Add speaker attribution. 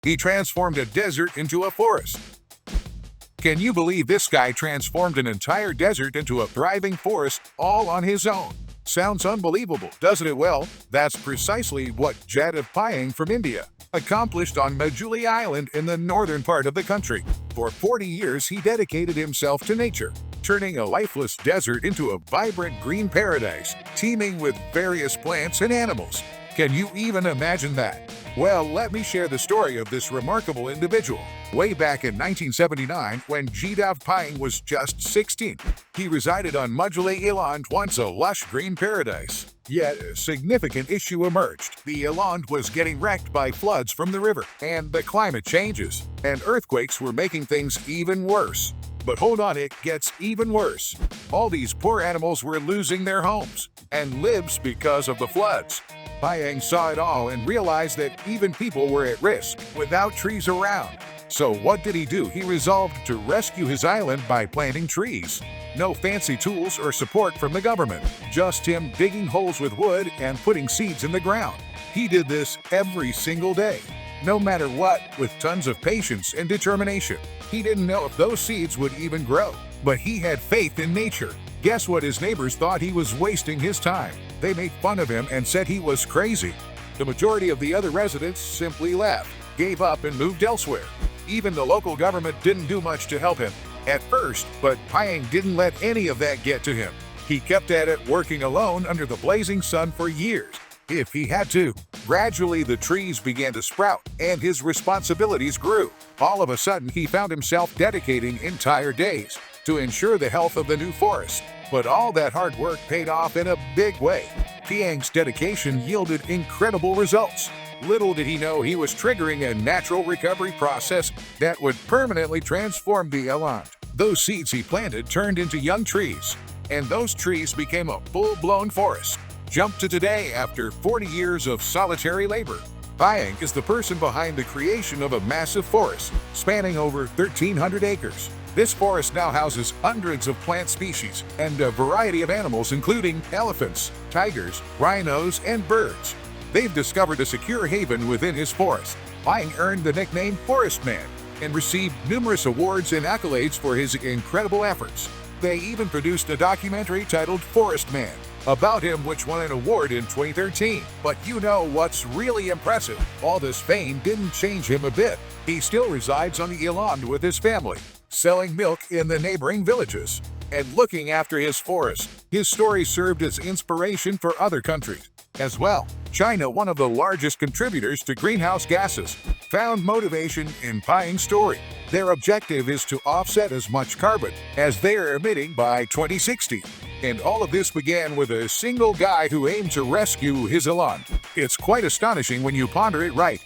Speaker 1: He transformed a desert into a forest. Can you believe this guy transformed an entire desert into a thriving forest all on his own? Sounds unbelievable, doesn't it? Well, that's precisely what Pyang from India accomplished on Majuli Island in the northern part of the country. For 40 years, he dedicated himself to nature, turning a lifeless desert into a vibrant green paradise, teeming with various plants and animals. Can you even imagine that? Well, let me share the story of this remarkable individual. Way back in 1979, when Pyang was just 16, he resided on Majuli Island, once a lush green paradise. Yet, a significant issue emerged. The island was getting wrecked by floods from the river, and the climate changes and earthquakes were making things even worse. But hold on, it gets even worse. All these poor animals were losing their homes and lives because of the floods. Pyang saw it all and realized that even people were at risk without trees around. So what did he do? He resolved to rescue his island by planting trees. No fancy tools or support from the government, just him digging holes with wood and putting seeds in the ground. He did this every single day, no matter what, with tons of patience and determination. He didn't know if those seeds would even grow, but he had faith in nature. Guess what? His neighbors thought he was wasting his time. They made fun of him and said he was crazy. The majority of the other residents simply left, gave up, and moved elsewhere. Even the local government didn't do much to help him at first, but Pyang didn't let any of that get to him. He kept at it, working alone under the blazing sun for years, if he had to. Gradually, the trees began to sprout, and his responsibilities grew. All of a sudden, he found himself dedicating entire days to ensure the health of the new forest. But all that hard work paid off in a big way. Pyang's dedication yielded incredible results. Little did he know he was triggering a natural recovery process that would permanently transform the island. Those seeds he planted turned into young trees, and those trees became a full-blown forest. Jump to today, after 40 years of solitary labor. Pyang is the person behind the creation of a massive forest spanning over 1,300 acres. This forest now houses hundreds of plant species and a variety of animals, including elephants, tigers, rhinos, and birds. They've discovered a secure haven within his forest. Pyang earned the nickname Forest Man and received numerous awards and accolades for his incredible efforts. They even produced a documentary titled Forest Man about him, which won an award in 2013. But you know what's really impressive? All this fame didn't change him a bit. He still resides on the island with his family, selling milk in the neighboring villages and looking after his forest. His story served as inspiration for other countries as well. China, one of the largest contributors to greenhouse gases, found motivation in Pyang's story. Their objective is to offset as much carbon as they are emitting by 2060. And all of this began with a single guy who aimed to rescue his island. It's quite astonishing when you ponder it, right?